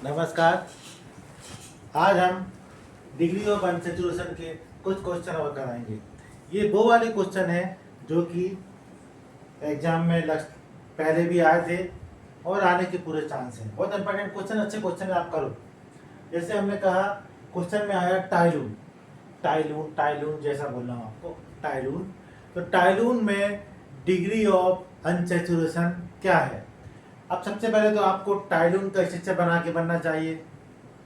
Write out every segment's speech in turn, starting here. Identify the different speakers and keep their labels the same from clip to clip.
Speaker 1: नमस्कार। आज हम डिग्री ऑफ अनसैचुरेशन के कुछ क्वेश्चन और कराएंगे। ये वो वाले क्वेश्चन हैं जो कि एग्जाम में पहले भी आए थे और आने के पूरे चांस हैं। बहुत इंपॉर्टेंट क्वेश्चन, अच्छे क्वेश्चन आप करो। जैसे हमने कहा, क्वेश्चन में आया टाइलून। टाइलून टाइलून जैसा बोल रहा हूँ आपको, टाइलून। तो टाइलून में डिग्री ऑफ अनसैचुरेशन क्या है? अब सबसे पहले तो आपको टाइलून का स्ट्रक्चर बना के बनना चाहिए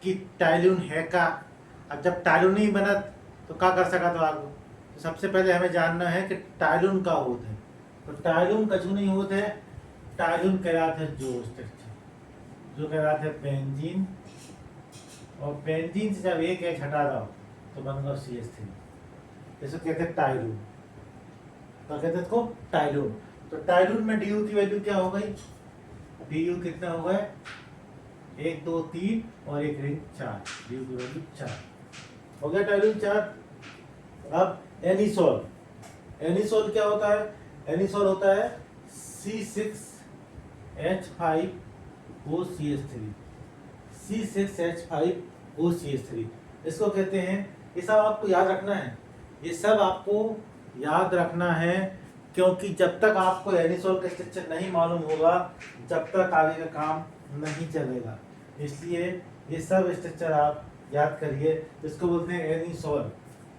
Speaker 1: कि टाइलून है का। अब जब टाइलून नहीं बना तो क्या कर सका तो आपको, तो सबसे पहले हमें जानना है कि टाइलून का होता है। तो टाइलून कछु नहीं होता है, टाइलून कहलाता है जो स्ट्रक्चर जो कहलाता है बेंजीन, और बेंजीन से जब एक एच हटा दो तो बन गया CH3। इसको कहते हैं टाइलून। तो कहते हैं इसको टाइलून। तो टाइलून में DU की वैल्यू क्या हो गई? DU कितना हो गया? 1 2 3 और 1 रिंग 4। DU की वैल्यू 4 हो गया, टाइलून 4। अब एनिसोल। एनिसोल क्या होता है? एनिसोल होता है C6H5OCH3। C6H5OCH3 इसको कहते हैं। ये सब आपको याद रखना है, ये सब आपको याद रखना है, क्योंकि जब तक आपको एनिसोल का स्ट्रक्चर नहीं मालूम होगा जब तक आगे का काम नहीं चलेगा। इसलिए ये सब स्ट्रक्चर आप याद करिए। इसको बोलते हैं एनिसोल।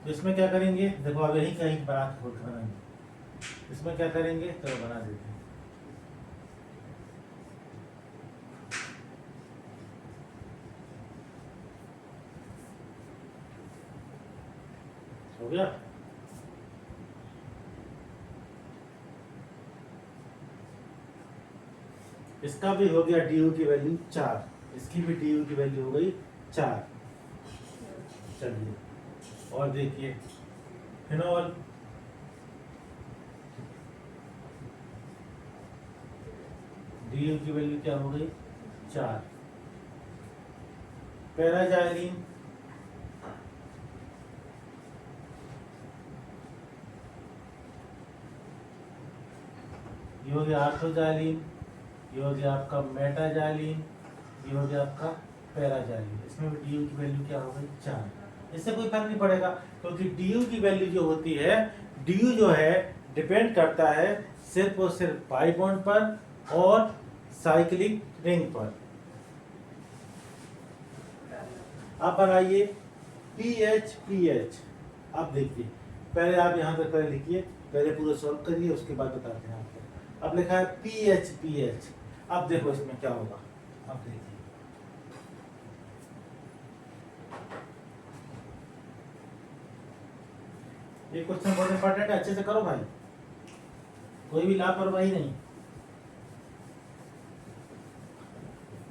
Speaker 1: तो इसमें क्या करेंगे, देखो अब यही कहीं बनाएंगे। इसमें क्या करेंगे, तो बना देते हैं। हो गया। इसका भी हो गया DU की वैल्यू 4, इसकी भी DU की वैल्यू हो गई 4। चलिए और देखिए, फिनोल। DU की वैल्यू क्या हो गई? 4। पैराजाइलिन। ये हो गया आर्थोजाइलिन, ये हो गया आपका मेटाजाइलिन, ये हो गया आपका पैराजाइलिन। इसमें भी DU की वैल्यू क्या हो गई? 4। इससे कोई फर्क नहीं पड़ेगा, क्योंकि DU की वैल्यू जो होती है, DU जो है डिपेंड करता है सिर्फ और सिर्फ पाई बॉन्ड पर और साइक्लिक रिंग पर। आप बनाइए PH। अब देखिए, पहले आप यहाँ तक पहले लिखिए, पहले पूरा सॉल्व करिए, उसके बाद बताते हैं आपको। अब लिखा है PH। अब देखो इसमें क्या होगा। अब देखिए, ये क्वेश्चन बहुत इंपॉर्टेंट है, अच्छे से करो भाई, कोई भी लापरवाही नहीं।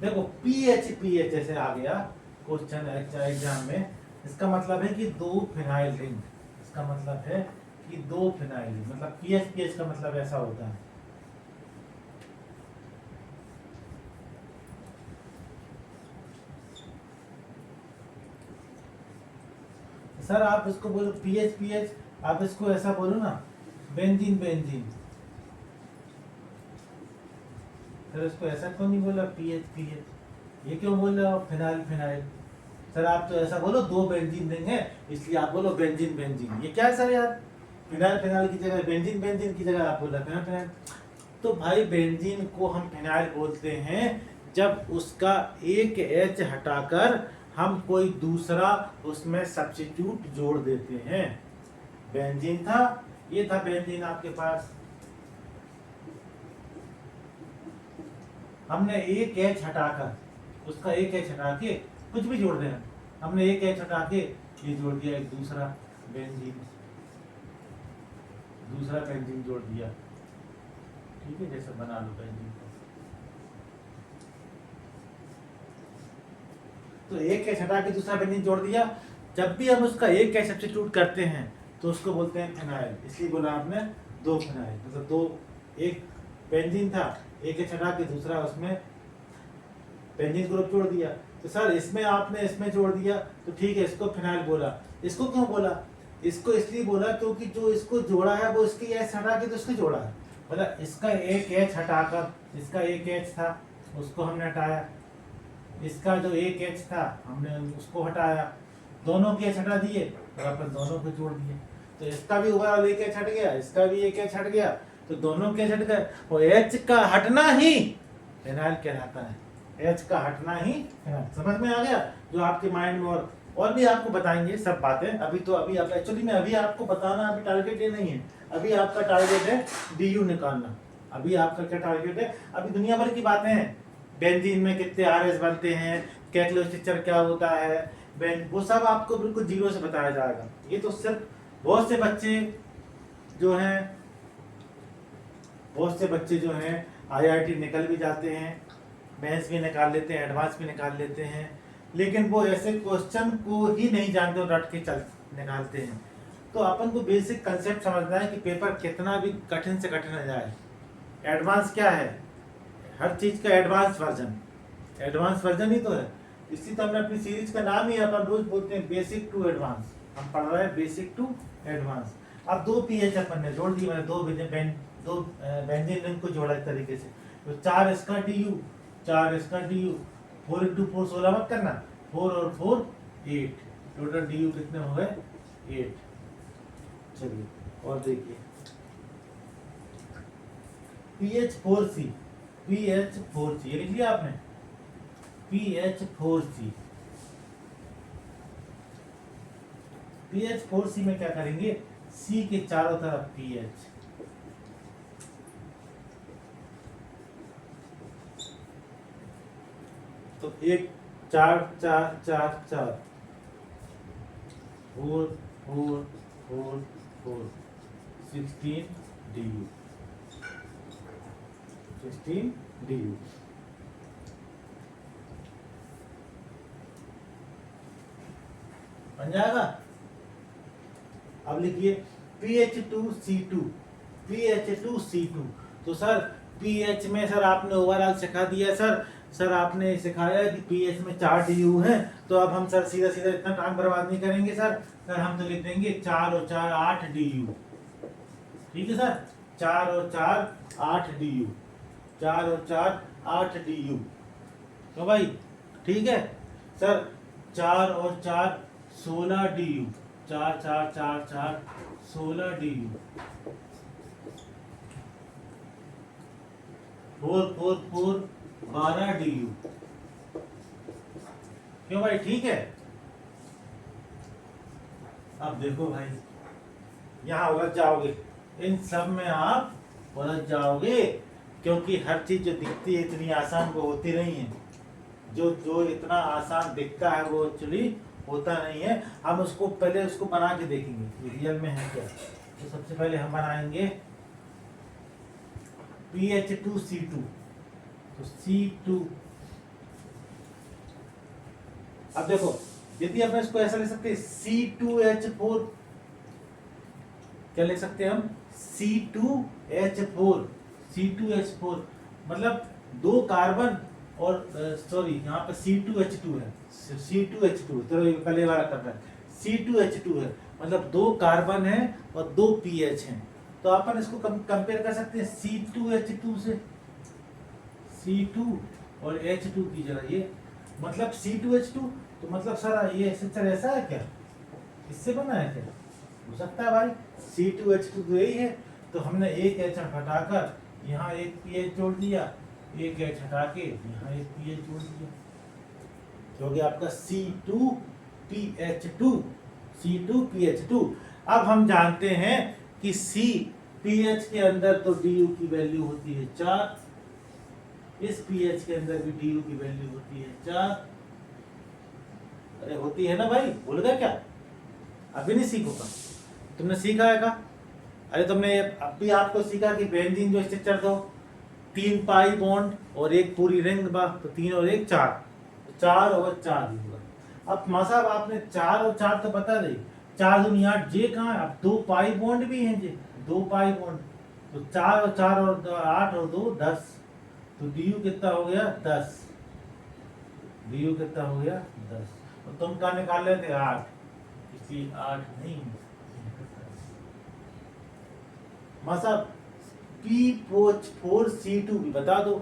Speaker 1: देखो PH जैसे आ गया क्वेश्चन एग्जाम में, इसका मतलब है कि 2 फिनाइल रिंग। इसका मतलब है कि 2 फिनाइल रिंग, मतलब PH का मतलब ऐसा होता है। सर आप इसको बोलो PH, आप इसको ऐसा बोलो ना, बेंजीन। सर इसको ऐसा क्यों नहीं बोला PH? ये क्यों बोल रहे हो फिनाइल? सर आप तो ऐसा बोलो, 2 बेंजीन रिंग है इसलिए आप बोलो बेंजीन। ये क्या है सर यार? फिनाइल की जगह बेंजीन की जगह आप बोल रहे फिनाइल। तो भाई बेंजीन को हम फिनाइल बोलते हैं जब उसका एक H हटाकर हम कोई दूसरा उसमें सब्स्टिट्यूट जोड़ देते हैं। बेंजीन था, ये था बेंजीन आपके पास, हमने एक H हटाकर, उसका एक H हटा के कुछ भी जोड़ देना, हमने एक H हटा के ये जोड़ दिया, एक दूसरा बेंजीन जोड़ दिया। ठीक है, जैसे बना लो बेंजीन को। तो एक H हटा के दूसरा बेंजीन जोड़ दिया। जब भी हम उसका एक H सब्स्टिट्यूट करते हैं तो उसको बोलते हैं फिनाइल। इसलिए बोला आपने 2 फिनाइल, मतलब 2, एक बेंजीन था, एक H हटा के दूसरा उसमें बेंजीन ग्रुप जोड़ दिया। तो सर इसमें आपने इसमें जोड़ दिया तो ठीक है, इसको फिनाइल बोला। इसको क्यों बोला? इसको इसलिए बोला क्योंकि जो इसको जोड़ा है वो इसकी H हटा के तो इसको जोड़ा है। मतलब इसका एक H हटाकर, इसका एक H था उसको हमने हटाया, इसका जो एक एच था हमने उसको हटाया, दोनों के एच हटा दिए और अपन दोनों को जोड़ दिए, तो इसका भी ओवरऑल एक एच हट गया, इसका भी एक एच हट गया, तो दोनों के एच हट गए, और एच का हटना ही फिनाइल कहलाता है। एच का हटना ही फिनाइल। समझ में आ गया? जो आपके माइंड में और भी आपको बताएंगे सब बातें। अभी आप एक्चुअली में अभी आपको बताना, अभी टारगेट ये नहीं है, अभी आपका टारगेट है डीयू निकालना। अभी आपका क्या टारगेट है? अभी दुनिया भर की बातें हैं, बेंजीन में कितने आरएस बनते हैं, कैक्लोस्ट्रक्चर क्या होता है, वो सब आपको बिल्कुल जीरो से बताया जाएगा। ये तो सिर्फ बहुत से बच्चे जो हैं आईआईटी निकल भी जाते हैं, मेंस भी निकाल लेते हैं, एडवांस भी निकाल लेते हैं, लेकिन वो ऐसे क्वेश्चन को ही नहीं जानते और रट के चल निकालते हैं। तो अपन को बेसिक कंसेप्ट समझना है कि पेपर कितना भी कठिन से कठिन हो जाए, एडवांस क्या है, हर चीज का एडवांस वर्जन ही तो है। इसी तो हमने अपनी सीरीज का नाम ही अपन रोज बोलते हैं बेसिक टू एडवांस। हम पढ़ रहे हैं बेसिक टू एडवांस। अब 2 पीएच अपन ने जोड़ दिए, मैंने दो बेंजीन रिंग को जोड़ा इस तरीके से, तो 4 इसका डीयू, 4 इसका डीयू, 4 × 4 16 मत करना, 4 और 4 8, टोटल डीयू कितने हो गए 8। चलिए और देखिए PH4C, PH4C ये लिख लिया आपने, PH4C। PH4C में क्या करेंगे, C के चारों तरफ PH, तो 1 4 4 4 4 4 4 4 4 16 DU, 16 DU। बन जाएगा। अब लिखिए PH2C2, PH2C2। तो सर पीएच में सर आपने ओवरऑल सिखा दिया, सर आपने सिखाया कि पीएच में 4 DU है, तो अब हम सर सीधा सीधा इतना टाइम बर्बाद नहीं करेंगे सर हम तो लिख देंगे 4 और 4 8 DU। ठीक है सर, 4 और 4 8 DU, 4 और 4 8 DU। तो भाई ठीक है सर, 4 और 4 16 DU, 4 4 4 4 16 DU, 4 4 4 12 DU। क्यों भाई ठीक है? अब देखो भाई यहाँ उलझ जाओगे, इन सब में आप उलझ जाओगे, क्योंकि हर चीज जो दिखती है इतनी आसान वो होती नहीं है। जो इतना आसान दिखता है वो एक्चुअली होता नहीं है। हम उसको पहले उसको बना के देखेंगे रियल में है क्या। तो सबसे पहले हम बनाएंगे PH2C2, तो C2। अब देखो यदि अपन इसको ऐसा लिख सकते हैं C2H4, क्या लिख सकते हैं हम, C2H4, C2H4 मतलब 2 कार्बन और सॉरी यहाँ पे C2H2 है, C2H2 तो पहले वाला करना है, C2H2 है मतलब 2 कार्बन है और 2 पीएच हैं। तो अपन इसको कंपेयर कर सकते हैं C2H2 से, C2 और H2 की जगह ये, मतलब C2H2, तो मतलब सर ये स्ट्रक्चर ऐसा है क्या, इससे बना है क्या? हो सकता है भाई, C2H2 तो यही है। तो हमने एक H हटाकर यहाँ एक पीएच जोड़ दिया, एक H हटा के यहाँ एक पीएच जोड़ दिया, तो हो गया आपका C2PH2, C2PH2। अब हम जानते हैं कि C पीएच के अंदर तो DU की वैल्यू होती है 4, इस पीएच के अंदर भी DU की वैल्यू होती है 4। अरे होती है ना भाई, भूल गया क्या? अभी नहीं सीखोगा, तुमने सीखा है का? अरे तुमने अभी आपको सीखा कि बेंजीन जो स्ट्रक्चर दो 3 पाई बॉन्ड और एक पूरी रिंग बा, तो 3 और 1 4, 4 और 4 होगा। अब मसाब आपने 4 और 4 तो बता दे, 4 दूनी 8, जे कहाँ है? अब 2 पाई बॉन्ड भी हैं जे, 2 पाई बॉन्ड, तो 4 और 4 और 8 और 2 10, तो DU कितना हो गया 10, DU कितना हो गया 10। और तुम क्या निकाल रहे थे 8, इसलिए 8 नहीं मतलब P4C2 भी बता दो।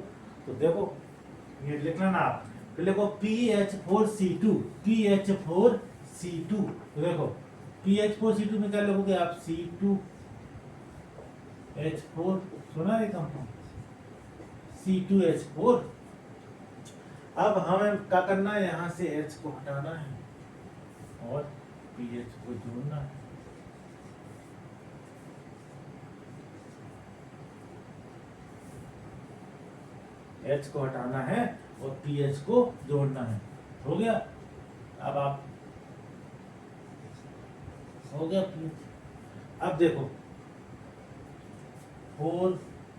Speaker 1: तो देखो ये लिखना ना आप, फिर लिखो PH4C2, PH4C2। तो देखो PH4C2 में क्या लिखोगे आप, C2H4, सुना है कंपाउंड C2H4। अब हमें क्या करना है, यहाँ से H को हटाना है और PH को जोड़ना है। H को हटाना है और PH को जोड़ना है। हो गया। अब आप हो गया PH। अब देखो 4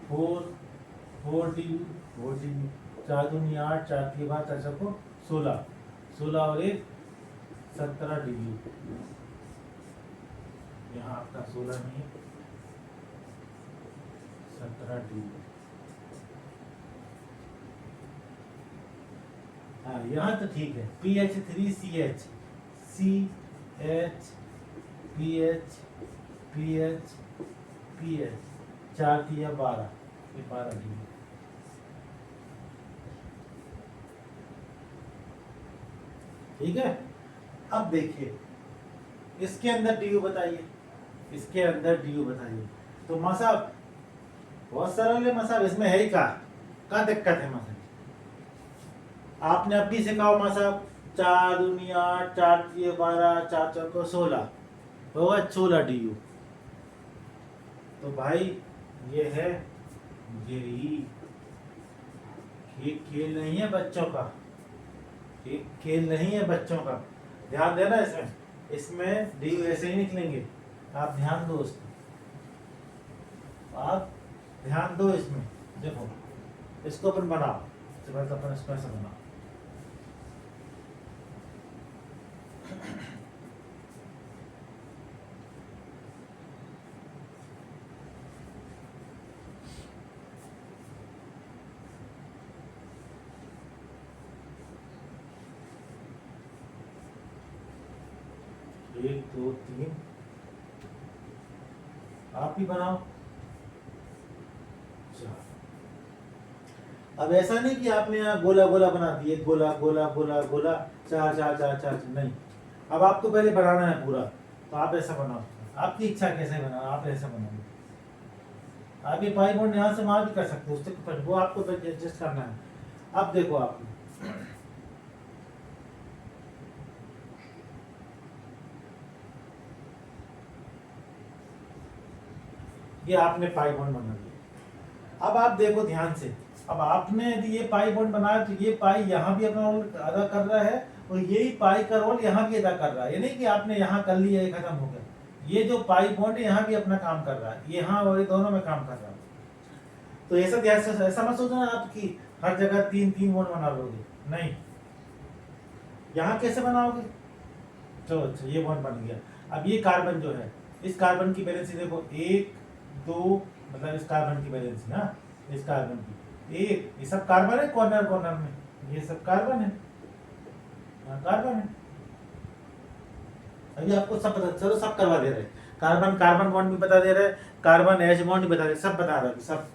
Speaker 1: 4 4 DU 4 दूनी 8, 4 की बात ऐसा को 16 16 और 1 17 DU। यहाँ आपका 16 नहीं है, 17 DU। हाँ यहाँ तो ठीक है। PH3CH, CH PH PH PH 4 दिया 12, ये 12 DU। ठीक है। अब देखिए इसके अंदर DU बताइए, इसके अंदर DU बताइए। तो मसाब बहुत सरल है, मसाब इसमें है ही का दिक्कत है मसाब। आपने अभी से कहा मसाब 4 दूनी 8, 4 दिए 12, 4 4 को 16, होगा 16 DU। तो भाई ये है जेई। खेल नहीं है बच्चों का, खेल नहीं है बच्चों का, ध्यान देना इसमें। इसमें DU ऐसे ही निकलेंगे, आप ध्यान दो उसमें, आप ध्यान दो इसमें। देखो इसको अपन बनाओ, अपन इसको ऐसा बनाओ। एक दो तीन, आप भी बनाओ। अब ऐसा नहीं कि आपने यहाँ गोला गोला बना दिए, गोला गोला गोला गोला 4 4 4 4, नहीं। अब आपको पहले बनाना है पूरा, तो आप ऐसा बनाओ। आपकी इच्छा कैसे बनाओ, आप ऐसा बनाओ। आप ये पाई बॉन्ड यहाँ से वहां भी कर सकते हो, उससे वो आपको एडजस्ट करना है। अब देखो आप ये आपने पाई बॉन्ड बना दिया। अब आप देखो ध्यान से, अब आपने यदि ये पाई बॉन्ड बनाया तो ये पाई यहाँ भी अपना रोल अदा कर रहा है और यही पाई का रोल यहाँ भी अदा कर रहा है। ये नहीं कि आपने यहाँ कर लिया ये खत्म हो गया, ये जो पाई बॉन्ड है यहाँ भी अपना काम कर रहा है, यहाँ और ये दोनों में काम कर रहा है। तो ऐसा ध्यान से ऐसा मत सोचना आपकी हर जगह 3 बॉन्ड बना लोगे, नहीं। यहाँ कैसे बनाओगे, चलो अच्छा ये बॉन्ड बन गया। अब ये कार्बन जो है, इस कार्बन की वैलेंसी देखो 1 2, मतलब इस कार्बन की वैलेंसी, हाँ इस कार्बन की 1, ये सब कार्बन है कॉर्नर कॉर्नर में, ये सब कार्बन है, कार्बन है। अभी आपको सब पता, चलो सब करवा दे रहे हैं। कार्बन कार्बन बॉन्ड भी बता दे रहे हैं, कार्बन H बॉन्ड भी बता दे, सब बता रहा है, सब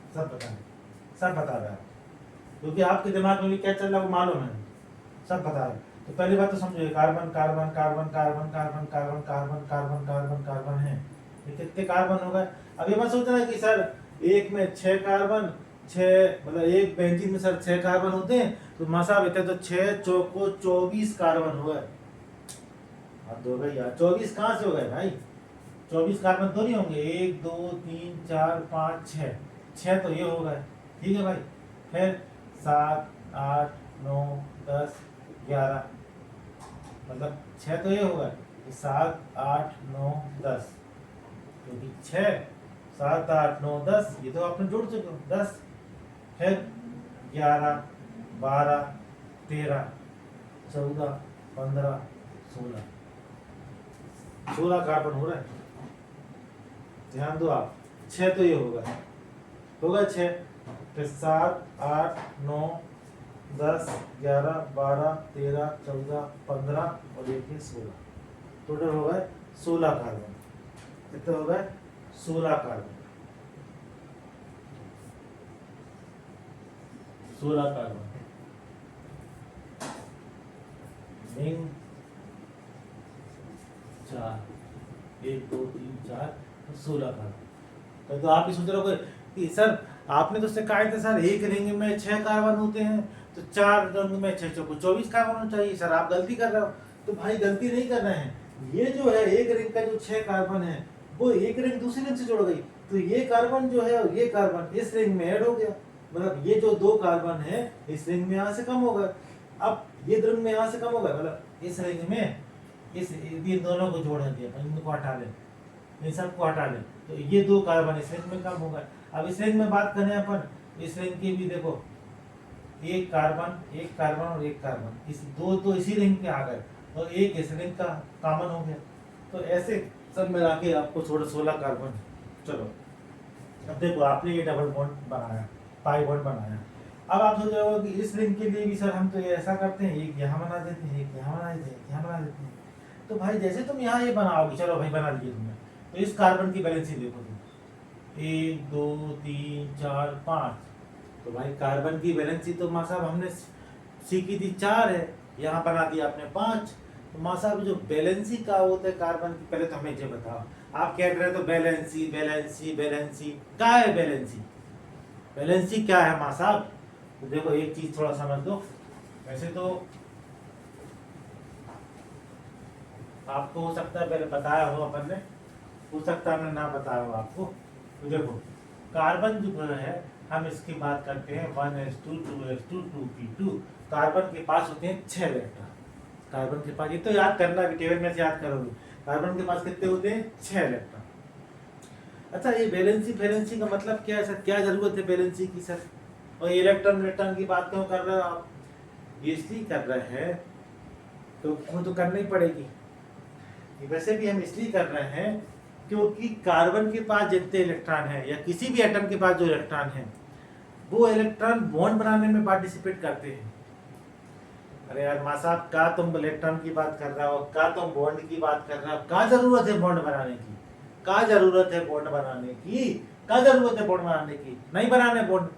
Speaker 1: बता रहा है। क्योंकि आपके दिमाग में भी क्या चल रहा है वो मालूम है, सब बता रहा है। तो पहली बात तो समझो, carbon carbon carbon carbon carbon carbon carbon carbon carbon carbon है, ये कितने कार्बन हो गए। अब ये मत सोचना कि सर एक में 6 कार्बन, 6 मतलब एक बेंजीन में सर 6 कार्बन होते हैं, तो मसा बेटे तो 6 चौको 24 कार्बन हो गए। अब दो गए यार, 24 कहाँ से हो गए भाई, 24 कार्बन तो नहीं होंगे, 1 2 3 4 5 6, 6 तो ये हो गए। ठीक है भाई, फिर 7 8 9 10 11, मतलब 6 तो ये हो गए, 7 8 9 10, क्योंकि 6 7 8 9 10 ये तो आपने जोड़ चुके हो 10, फिर 11 12 13 14 15 16 कार्बन हो रहा है। ध्यान दो आप, 6 तो ये होगा 6, फिर 7 8 9 10 11 12 13 14 15 और एक 16, टोटल हो गए 16 कार्बन। कितने हो गए, 16 कार्बन, 16 कार्बन। 1 2 3 4 16 कार्बन। तो आप ही सोच रहे हो कि सर आपने तो उससे कहा था सर एक रिंग में 6 कार्बन होते हैं, तो 4 रिंग में 6 चौको 24 कार्बन होना चाहिए। सर आप गलती कर रहे हो। तो भाई गलती नहीं कर रहे हैं, ये जो है एक रिंग का जो 6 कार्बन है वो एक रिंग दूसरी रिंग से जुड़ गई, तो ये कार्बन जो है और ये कार्बन इस रिंग में ऐड हो गया, मतलब ये जो 2 कार्बन है इस रिंग में यहाँ से कम हो गए। अब ये रिंग में यहाँ से कम हो गए, मतलब इस रिंग में इस इन दोनों को जोड़ दिया, इनको हटा लें, इन सबको हटा लें, तो ये 2 कार्बन इस रिंग में कम हो गए। अब इस रिंग में बात करें अपन, इस रिंग की भी देखो एक कार्बन और एक कार्बन, इस दो तो इसी रिंग के आ गए और एक इस रिंग का कॉमन हो गया, तो ऐसे सब मिला के आपको 16 कार्बन। चलो अब देखो आपने ये डबल बॉन्ड बनाया, पाई बॉन्ड बनाया। अब आप सोच रहे हो कि इस रिंग के लिए भी सर हम तो ये ऐसा करते हैं, एक यहाँ बना देते हैं, एक यहाँ बना देते हैं, एक यहाँ बना देते हैं। तो भाई जैसे तुम यहाँ ये बनाओगे, चलो भाई बना दिए तुमने, तो इस कार्बन की बैलेंस ही देखो तुम, 1 2 3 4 5, तो भाई कार्बन की वैलेंसी तो माँ साहब हमने सीखी थी 4 है, यहाँ बना दिया आपने 5। तो माँ साहब जो बैलेंसी का होता है कार्बन की, पहले तो हमें ये बताओ, आप कह रहे तो बैलेंसी बैलेंसी बैलेंसी क्या है? बैलेंसी क्या है माँ साहब? तो देखो एक चीज थोड़ा समझ दो, वैसे तो आपको हो सकता है पहले बताया हो अपन ने, हो सकता है हमने ना बताया हो आपको। तो देखो कार्बन जो है हम इसकी बात करते हैं 1s2 2s2 2p2, कार्बन के पास होते हैं 6 इलेक्ट्रॉन। कार्बन के पास, ये तो याद करना भी, टेबल में से याद करोगे, कार्बन के पास कितने होते हैं? 6 इलेक्ट्रॉन। अच्छा ये बैलेंसी का मतलब क्या है सर? क्या जरूरत है बैलेंसी की सर? और इलेक्ट्रॉन की बात क्यों कर रहे हो आप? ये इसलिए कर रहे हैं, तो वो तो करनी पड़ेगी, वैसे भी हम इसलिए कर रहे हैं क्योंकि कार्बन के पास जितने इलेक्ट्रॉन है या किसी भी एटम के पास जो इलेक्ट्रॉन है, वो इलेक्ट्रॉन बॉन्ड बनाने में पार्टिसिपेट करते हैं। अरे यार माँ साहब, का तुम इलेक्ट्रॉन की बात कर रहे हो, का तुम बॉन्ड की बात कर रहे हो, का जरूरत है बॉन्ड बनाने की? का जरूरत है बॉन्ड बनाने की? का जरूरत है बॉन्ड बनाने की? नहीं बनाने बॉन्ड।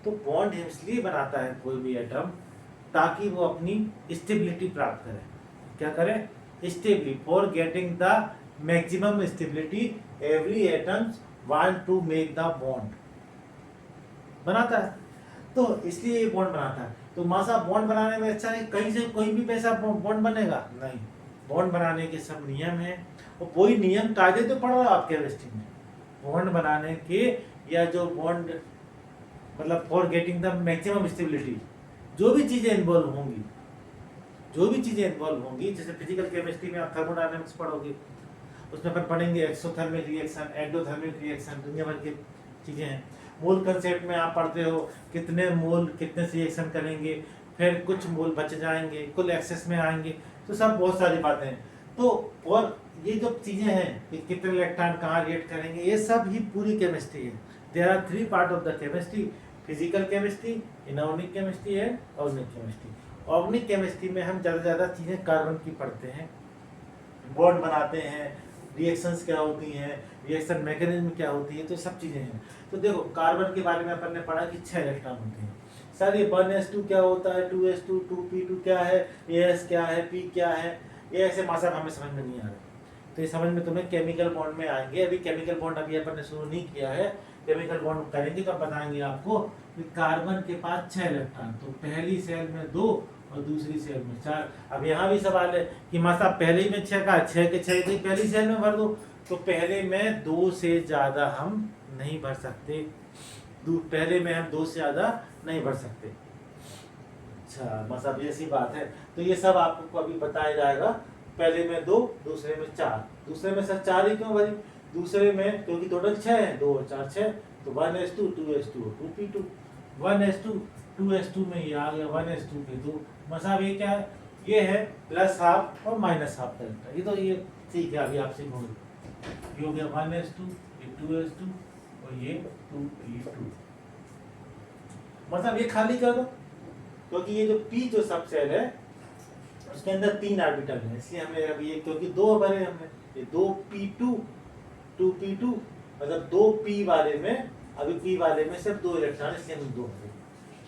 Speaker 1: तो बॉन्ड इसलिए बनाता है कोई भी एटम, ताकि वो अपनी स्टेबिलिटी प्राप्त करे। क्या करे? Stability. For getting the maximum stability every atoms want to make the bond बनाता है, तो इसलिए ये बॉन्ड बनाता है। तो माँ साहब बॉन्ड बनाने में अच्छा है, कहीं से कोई भी पैसा बॉन्ड बनेगा? नहीं, बॉन्ड बनाने के सब नियम है, और कोई नियम कायदे तो पढ़ रहा है आप केमिस्ट्री में, बॉन्ड बनाने के, या जो बॉन्ड मतलब for getting the maximum stability, जो भी चीजें इन्वॉल्व होंगी, जैसे फिजिकल केमिस्ट्री में आप थर्मोडायनामिक्स पढ़ोगे, उसमें अपन पढ़ेंगे एक्सोथर्मिक रिएक्शन, एंडोथर्मिक रिएक्शन, दुनिया भर की चीजें हैं। मोल कंसेप्ट में आप पढ़ते हो कितने मोल कितने से रिएक्शन करेंगे, फिर कुछ मोल बच जाएंगे, कुल एक्सेस में आएंगे, तो सब बहुत सारी बातें हैं। तो और ये जो चीजें हैं कि कितने इलेक्ट्रॉन कहाँ रिएक्ट करेंगे, ये सब ही पूरी केमिस्ट्री है। There are 3 part of the chemistry: physical chemistry, inorganic chemistry and organic chemistry. Organic chemistry में हम ज़्यादा चीज़ें कार्बन की पढ़ते हैं, बॉन्ड बनाते हैं, रिएक्शंस क्या होती हैं, रिएक्शन मैकेनिज्म क्या होती है, तो सब चीज़ें हैं। तो देखो कार्बन के बारे में अपन ने पढ़ा कि 6 इलेक्ट्रॉन होते हैं। सर ये 1s2 क्या होता है, 2s2 2p2 क्या है, as क्या है, p क्या है, ये ऐसे मासा हमें समझ में नहीं आ रहा। तो ये समझ में तुम्हें केमिकल बॉन्ड में आएंगे। अभी केमिकल बॉन्ड अभी अपन ने शुरू नहीं किया है, केमिकल बॉन्ड करेंगे तो बताएंगे आपको कि कार्बन के पास 6 इलेक्ट्रॉन, तो पहली सेल में 2 और दूसरी सेल में 4। अब यहाँ भी सवाल है कि मासा पहले ही में 6 का 6 के 6 की पहली सेल में भर दो, तो पहले में 2 से ज़्यादा हम नहीं भर सकते, पहले में हम 2 से ज़्यादा नहीं भर सकते। अच्छा मतलब ऐसी बात है, तो ये सब आपको अभी बताया जाएगा। पहले में 2, दूसरे में 4, दूसरे में सर 4 ही क्यों भरी? दूसरे में क्योंकि टोटल 6 है, 2 और 4 6, तो 1s2 2s2 2p2, 1s2 2s2 में ये आ गया 1s2 के 2, मतलब ये क्या है? ये है प्लस हाफ और माइनस हाफ का, ये तो ये ठीक है, अभी आप सीखोगे। ये हो गया 1s2, ये 2s2 और ये 2p2, मतलब ये खाली कर दो, क्योंकि ये जो p जो सब सेल है उसके अंदर 3 ऑर्बिटल है, इसलिए हमें अभी ये क्योंकि 2 भरे हमने, ये 2p2 2p2 मतलब 2p वाले में, अभी p वाले में सिर्फ 2 इलेक्ट्रॉन, इसलिए हम 2 भरे।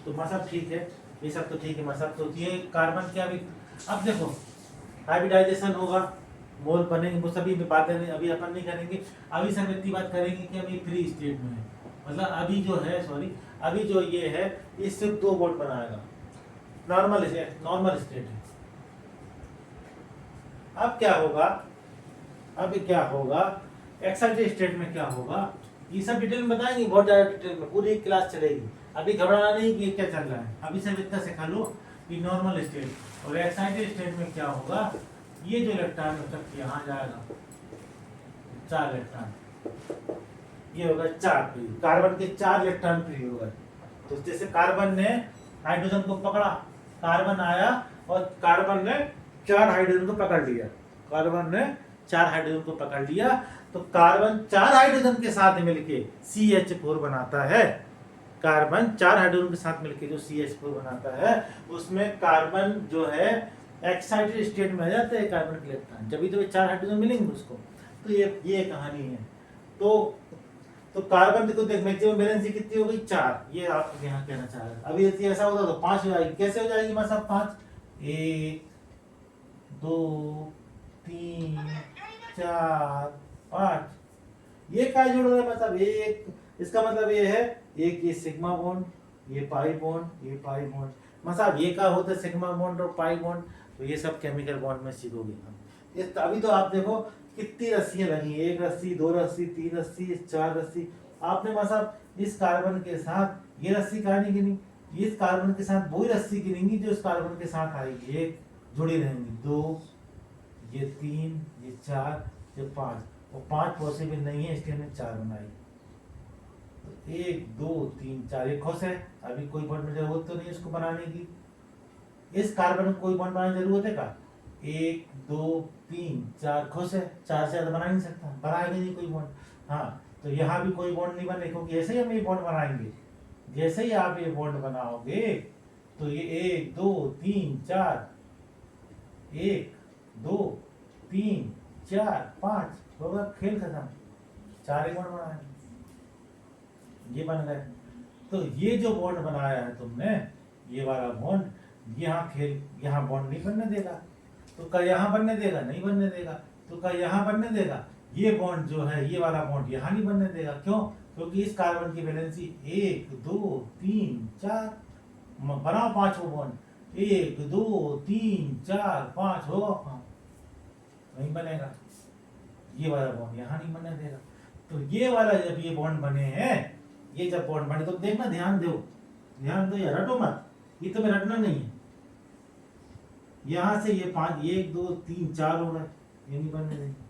Speaker 1: तो मतलब ठीक है, ये सब तो ठीक है मतलब। तो ये कार्बन क्या भी, अब देखो हाइब्रिडाइजेशन होगा मोल बनेंगे, वो सभी बातें अभी अपन नहीं करेंगे। अभी सब इतनी बात करेंगे कि अभी फ्री स्टेट में है, मतलब अभी जो है अभी जो ये है ये सिर्फ 2 वोल्ट बनाएगा, नॉर्मल स्टेट है। अब क्या होगा एक्साइटेड स्टेट में क्या होगा, ये सब डिटेल में बताएंगे, बहुत ज्यादा डिटेल में पूरी क्लास चलेगी। अभी घबराना नहीं कि क्या चल रहा है, अभी सिर्फ इतना सिखा लो कि नॉर्मल स्टेट और एक्साइटेड स्टेट में क्या होगा। ये जो इलेक्ट्रॉन तक यहाँ जाएगा 4 इलेक्ट्रॉन, ये होगा 4 फ्री, कार्बन के 4 इलेक्ट्रॉन फ्री हो गए। तो जैसे कार्बन ने हाइड्रोजन को पकड़ा, कार्बन आया और कार्बन ने 4 हाइड्रोजन को पकड़ लिया, कार्बन ने 4 हाइड्रोजन को पकड़ लिया, तो कार्बन 4 हाइड्रोजन के साथ मिलके CH4 बनाता है। कार्बन 4 हाइड्रोजन के साथ मिलके जो CH4 बनाता है, उसमें कार्बन जो है एक्साइटेड स्टेट में आ जाता है कार्बन के इलेक्ट्रॉन, जब भी तो 4 हाइड्रोजन मिलेंगे उसको। तो ये कहानी है। तो कार्बन देखो मैक्सिमम वैलेंसी कितनी हो गई 4, ये आप यहाँ कहना चाह रहे हैं। अभी यदि ऐसा होता तो 5 हो जाएगी, कैसे हो जाएगी मतलब 5, 1 2 3 4 5, ये क्या जोड़ रहा है मतलब एक, इसका मतलब ये है एक ये सिग्मा बॉन्ड, ये पाई बॉन्ड, ये पाई बॉन्ड, मतलब ये का होता है सिग्मा बॉन्ड और पाई बॉन्ड। तो ये सब केमिकल बॉन्ड में सीखोगे हम। ये अभी तो आप देखो कितनी रस्सियां लगी, 1 रस्सी 2 रस्सी 3 रस्सी 4 रस्सी, आपने मतलब इस कार्बन के साथ ये रस्सी कहाँ नहीं गिनी, इस कार्बन के साथ वही रस्सी गिनेंगी जो इस कार्बन के साथ आएगी, एक जुड़ी रहेंगी, 2 ये 3 ये 4 ये 5, और 5 पॉसिबल नहीं है इसलिए हमने 4 बनाई। तो 1 2 3 4 ये खुश है, अभी कोई बॉन्ड में जरूरत तो नहीं इसको बनाने की, इस कार्बन को कोई बॉन्ड बनाने की जरूरत है का, 1 2 3 4 खुश है, 4 से ज्यादा बना नहीं सकता, बनाएगा नहीं कोई बॉन्ड। हाँ तो यहाँ भी कोई बॉन्ड नहीं बने, क्योंकि ऐसे ही हम ये बॉन्ड बनाएंगे, जैसे ही आप ये बॉन्ड बनाओगे तो ये 1 2 3 4 1 2 3 4 5 होगा, खेल खत्म, 4 ही बॉन्ड बनाए, ये बन गए। तो ये जो बॉन्ड बनाया है तुमने, ये वाला बॉन्ड, यहाँ खेल, यहाँ बॉन्ड नहीं बनने देगा, तो क्या यहाँ बनने देगा, नहीं बनने देगा, तो क्या यहाँ बनने देगा, ये बॉन्ड जो है ये वाला बॉन्ड यहाँ नहीं बनने देगा। क्यों? क्योंकि इस कार्बन की वैलेंसी 1 2 3 4, बनाओ 5वां बॉन्ड, 1 2 3 4 5 होगा, नहीं बनेगा, ये वाला बॉन्ड यहाँ नहीं बनने देगा। तो ये वाला जब ये बॉन्ड बने हैं, ये जब बॉन्ड बने तो देखना, ध्यान दो यार, रटो मत, ये तुम्हें रटना नहीं है। यहां से ये 5 1 2 3 4 हो गए, ये नहीं बनने देंगे,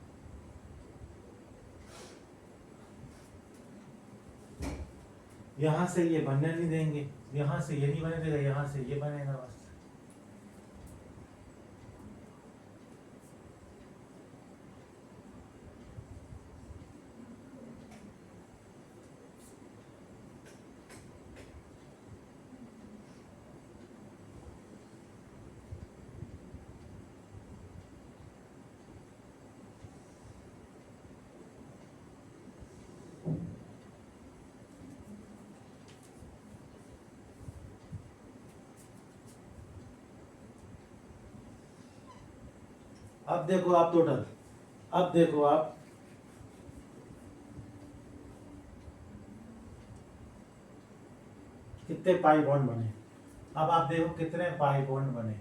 Speaker 1: यहां से ये बनने नहीं देंगे, यहां से ये नहीं बने देगा, यहां से ये बनेगा बस। अब देखो आप टोटल, अब देखो आप कितने पाई बॉन्ड बने, अब आप देखो कितने पाई बॉन्ड बने।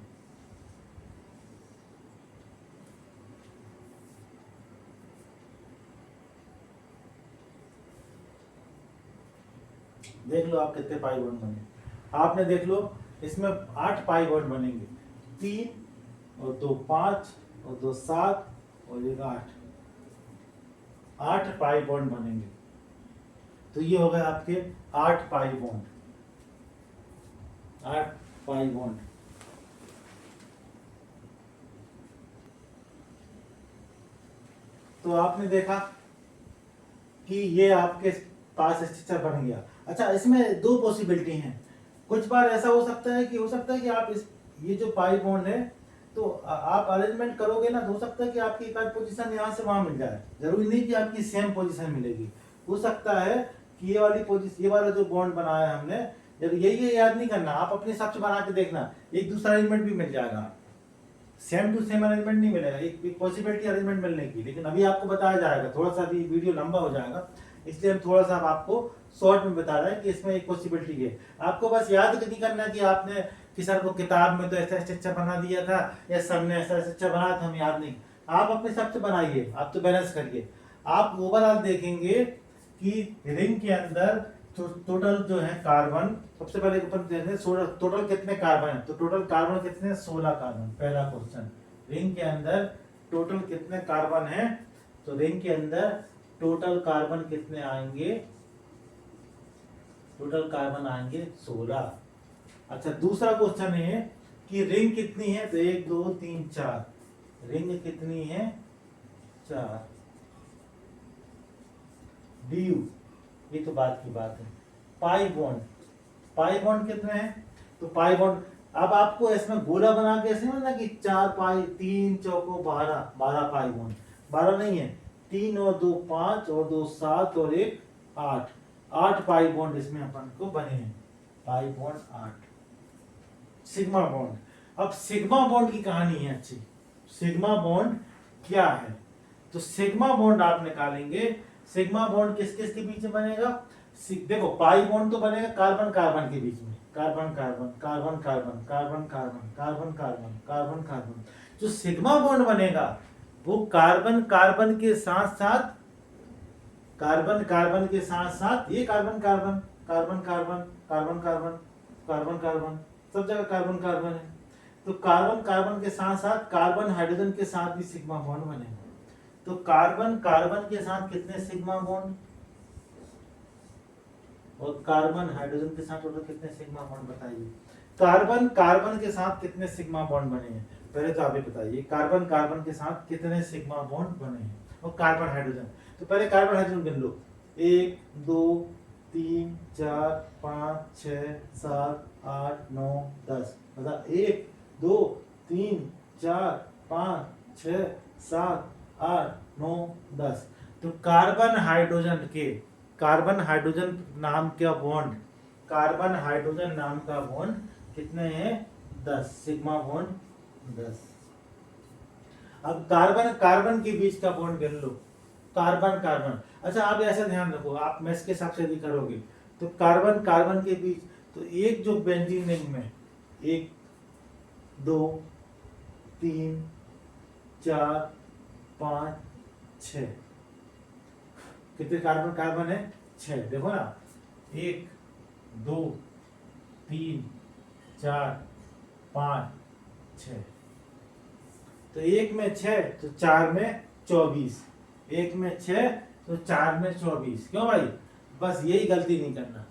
Speaker 1: देख लो आप कितने पाई बॉन्ड बने, आपने देख लो इसमें 8 पाई बॉन्ड बनेंगे, 3 और 2 5 और 2 7 और 1 8 पाई बॉन्ड बनेंगे। तो ये हो गए आपके 8 पाई बॉन्ड, 8 पाई बॉन्ड। तो आपने देखा कि ये आपके पास स्ट्रक्चर बन गया। अच्छा, इसमें 2 पॉसिबिलिटी हैं, कुछ बार ऐसा हो सकता है कि आप इस ये जो पाई बॉन्ड है तो आप अरेंजमेंट करोगे ना, तो हो सकता है कि आपकी एक आध पोजीशन यहाँ से वहां मिल जाए, जरूरी नहीं कि आपकी सेम पोजीशन मिलेगी। हो सकता है कि ये वाली पोजीशन, ये वाला जो बॉन्ड बनाया है हमने, जब यही याद नहीं करना, आप अपने हिसाब से बना के देखना, एक दूसरा अरेंजमेंट भी मिल जाएगा। सेम टू सेम अरेंजमेंट नहीं मिलेगा, एक पॉसिबिलिटी अरेंजमेंट मिलने की, लेकिन अभी आपको बताया जाएगा। थोड़ा सा अभी वीडियो लंबा हो जाएगा, इसलिए हम थोड़ा सा आपको शॉर्ट में बता रहे हैं कि इसमें एक पॉसिबिलिटी है। आपको बस याद नहीं करना है कि आपने कि सर को किताब में तो ऐसा स्ट्रक्चर बना दिया था या सर ने ऐसा स्ट्रक्चर बनाया था, हम याद नहीं। आप अपने हिसाब से बनाइए, आप तो बैलेंस करिए। आप ओवरऑल देखेंगे कि रिंग के अंदर टोटल जो है कार्बन, सबसे पहले अपन देखते हैं टोटल कितने कार्बन है। तो टोटल कार्बन कितने, 16 कार्बन। पहला क्वेश्चन, रिंग के अंदर टोटल कितने कार्बन है। तो रिंग के अंदर टोटल कार्बन कितने आएंगे, टोटल कार्बन आएंगे 16। अच्छा, दूसरा क्वेश्चन है कि रिंग कितनी है। तो 1 2 3 4, रिंग कितनी है 4। डी यू, ये तो बात की बात है। पाई बॉन्ड, पाई बॉन्ड कितने हैं। तो पाई बॉन्ड, अब आपको इसमें गोला बना के ऐसे ना कि 4 पाई 3 चौको 12, 12 पाई बॉन्ड। 12 नहीं है, 3 और 2 5 और 2 7 और 1 8, 8 पाई बॉन्ड इसमें अपन को बने हैं। Pi bond 8। सिग्मा बॉन्ड, अब सिग्मा बॉन्ड की कहानी है अच्छी। सिग्मा बॉन्ड क्या है। तो सिग्मा बॉन्ड आप निकालेंगे, सिग्मा बॉन्ड किस किस के बीच में बनेगा। देखो, पाई बॉन्ड तो बनेगा कार्बन कार्बन के बीच में, carbon carbon carbon carbon carbon carbon carbon carbon carbon carbon. जो सिग्मा बॉन्ड बनेगा वो कार्बन कार्बन के साथ साथ, कार्बन कार्बन के साथ साथ ये carbon carbon carbon carbon carbon carbon carbon carbon, सब जगह कार्बन कार्बन है। तो कार्बन कार्बन के साथ साथ कार्बन हाइड्रोजन के साथ भी सिग्मा बॉन्ड बनेगा। तो कार्बन कार्बन के साथ कितने सिग्मा बॉन्ड, और कार्बन हाइड्रोजन के साथ टोटल कितने सिग्मा बॉन्ड बताइए। कार्बन कार्बन के साथ कितने सिग्मा बॉन्ड बने हैं, पहले तो आप ये बताइए। कार्बन कार्बन के साथ कितने सिग्मा बॉन्ड बने हैं, और कार्बन हाइड्रोजन। तो पहले कार्बन हाइड्रोजन गिन लो, 1 2 3 4 5 6 7 8 9 10। बता, 1 2 3 4 5 6 7 8 9 10। तो कार्बन हाइड्रोजन के, कार्बन हाइड्रोजन नाम का बॉन्ड, कार्बन हाइड्रोजन नाम का बॉन्ड कितने हैं 10, सिग्मा बॉन्ड 10। अब कार्बन कार्बन के बीच का बॉन्ड गिन लो, कार्बन कार्बन। अच्छा, आप ऐसा ध्यान रखो, आप मैथ्स के हिसाब से भी करोगे। तो कार्बन कार्बन के बीच, तो एक जो बेंजीन रिंग में 1 2 3 4 5 6, कितने कार्बन कार्बन है 6। देखो ना, 1 2 3 4 5 6। तो एक में 6 तो 4 में 24, एक में 6 तो 4 में 24। क्यों भाई, बस यही गलती नहीं करना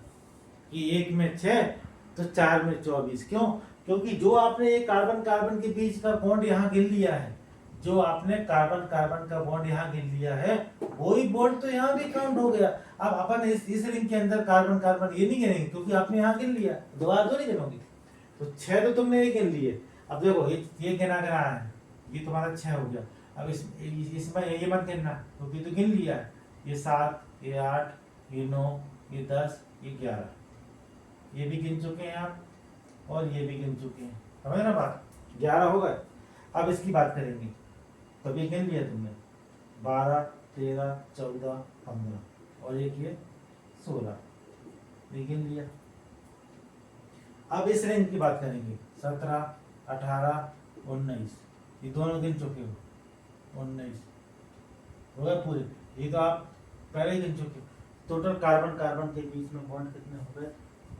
Speaker 1: कि एक में 6 तो 4 में 24। क्यों, क्योंकि जो आपने एक कार्बन कार्बन के बीच का बॉन्ड यहाँ गिन लिया है, जो आपने कार्बन कार्बन का बॉन्ड यहाँ गिन लिया है, वही बॉन्ड तो यहाँ भी काउंट हो गया। अब अपन इस रिंग के अंदर कार्बन कार्बन ये नहीं गिनेंगे, क्योंकि आपने यहाँ गिन लिया, दोबारा तो नहीं गिनोगे। तो 6 तो तुमने ये गिन लिए। अब देखो, ये गिना गिना है, ये तुम्हारा 6 हो गया। अब इसमें ये मत गिनना, क्योंकि तो गिन लिया है। ये 7 ये 8 ये 9 ये 10 ये 11, ये भी गिन चुके हैं आप, और ये भी गिन चुके हैं। समझ ना बात, 11 हो गए। अब इसकी बात करेंगे, तब ये गिन लिया तुमने 12 13 14 15, और एक ये 16, ये गिन लिया। अब इस रेंज की बात करेंगे, 17 18 19, ये दोनों गिन चुके हो, 19 हो गए पूरे। ये तो आप पहले ही गिन चुके हो। टोटल कार्बन कार्बन के बीच में बॉन्ड कितने हो गए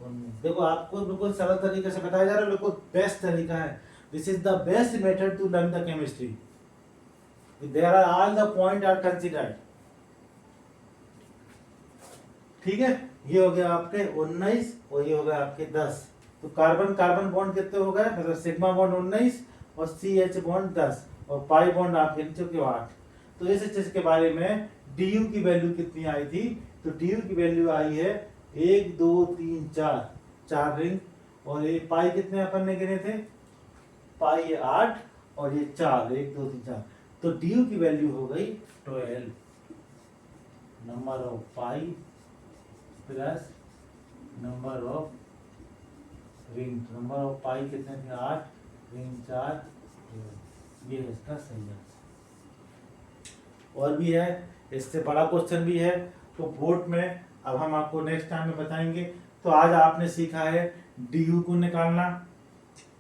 Speaker 1: 19। देखो, आपको बिल्कुल सरल तरीके से बताया जा रहा है, बिल्कुल बेस्ट तरीका है। This is the best method to learn the chemistry. There are all the point are considered. ठीक है, ये हो गया आपके 19 और ये हो गया आपके 10। तो कार्बन कार्बन बॉन्ड कितने हो गए, मतलब सिग्मा बॉन्ड 19 और CH बॉन्ड 10, और पाई बॉन्ड आप गिन चुके हो 8। तो इस चीज के बारे में DU की वैल्यू कितनी आई थी। तो DU की वैल्यू आई है 1 2 3 4, 4 रिंग, और ये पाई कितने अपन ने गिने थे, पाई ये 8 और ये 4, 1 2 3 4। तो DU की वैल्यू हो गई 12, number of pi plus number of ring. Number of pi कितने थे 8, रिंग 4, ये है इसका सही आंसर। और भी है, इससे बड़ा क्वेश्चन भी है, तो बोर्ड में अब हम आपको नेक्स्ट टाइम में बताएंगे। तो आज आपने सीखा है डी को निकालना,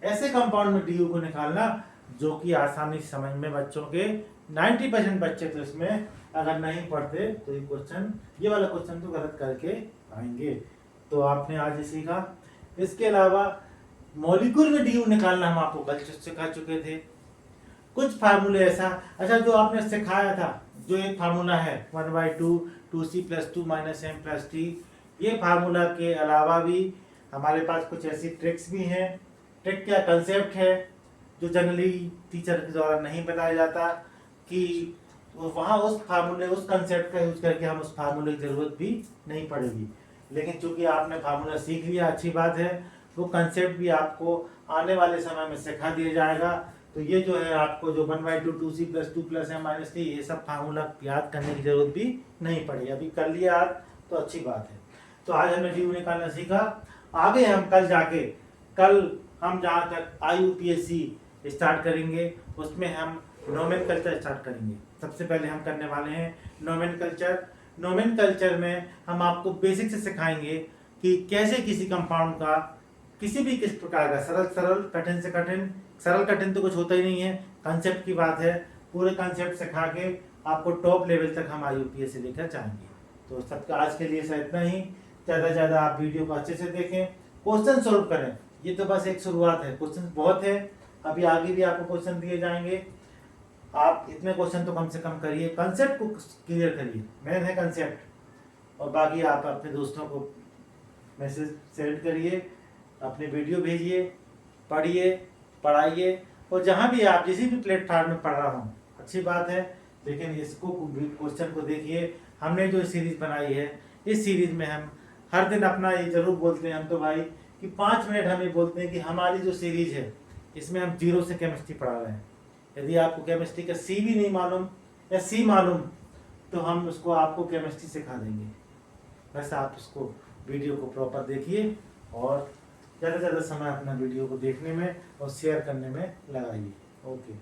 Speaker 1: ऐसे कंपाउंड में डी को निकालना जो कि आसानी से समझ में बच्चों के 90% बच्चे तो इसमें अगर नहीं पढ़ते तो ये वाला क्वेश्चन तो गलत करके आएंगे। तो आपने आज ये सीखा। इसके अलावा मॉलिक्यूल में डी निकालना हम आपको कल सिखा चुके थे। कुछ फार्मूले ऐसा, अच्छा जो आपने सिखाया था, जो एक फार्मूला है 1/2 2c+2 -m+t, ये फार्मूला के अलावा भी हमारे पास कुछ ऐसी ट्रिक्स भी हैं। ट्रिक क्या कंसेप्ट है जो जनरली टीचर के द्वारा नहीं बताया जाता, कि वहाँ उस फार्मूले उस कंसेप्ट का यूज करके हम उस फार्मूले की ज़रूरत भी नहीं पड़ेगी। लेकिन चूंकि आपने फार्मूला सीख लिया, अच्छी बात है, वो कंसेप्ट भी आपको आने वाले समय में सिखा दिया जाएगा। तो ये जो है आपको जो 1/2 2c+2 +m-t, ये सब फार्मूला याद करने की जरूरत भी नहीं पड़ेगी। अभी कर लिया याद तो अच्छी बात है। तो आज हमने डी निकालना सीखा। आगे हम कल हम जहाँ तक IUPAC स्टार्ट करेंगे उसमें हम नोमेनकल्चर स्टार्ट करेंगे। सबसे पहले हम करने वाले हैं नोमेनकल्चर में हम आपको बेसिक से सिखाएंगे कि कैसे किसी कंपाउंड का किसी भी किस प्रकार का सरल कठिन से कठिन, सरल कठिन तो कुछ होता ही नहीं है, कंसेप्ट की बात है, पूरे कंसेप्ट सिखा के आपको टॉप लेवल तक हम IUPAC से लेकर जाएंगे। तो सबका आज के लिए इतना ही। ज़्यादा से ज़्यादा आप वीडियो को अच्छे से देखें, क्वेश्चन सॉल्व करें। ये तो बस एक शुरुआत है, क्वेश्चन बहुत है, अभी आगे भी आपको क्वेश्चन दिए जाएंगे। आप इतने क्वेश्चन तो कम से कम करिए, कंसेप्ट को क्लियर करिए, मेन है कंसेप्ट। और बाकी आप अपने दोस्तों को मैसेज सेंड करिए, अपने वीडियो भेजिए, पढ़िए, पढ़ाइए। और जहाँ भी आप जिस भी प्लेटफार्म में पढ़ रहा हूँ अच्छी बात है, लेकिन इसको क्वेश्चन को देखिए। हमने जो सीरीज बनाई है, इस सीरीज में हम हर दिन अपना ये जरूर बोलते हैं हम तो भाई कि 5 मिनट हम ये बोलते हैं कि हमारी जो सीरीज है इसमें हम 0 से केमिस्ट्री पढ़ा रहे हैं। यदि आपको केमिस्ट्री का सी भी नहीं मालूम या सी मालूम तो हम उसको आपको केमिस्ट्री सिखा देंगे। बस आप उसको वीडियो को प्रॉपर देखिए और ज़्यादा से ज़्यादा समय अपना वीडियो को देखने में और शेयर करने में लगाइए। ओके।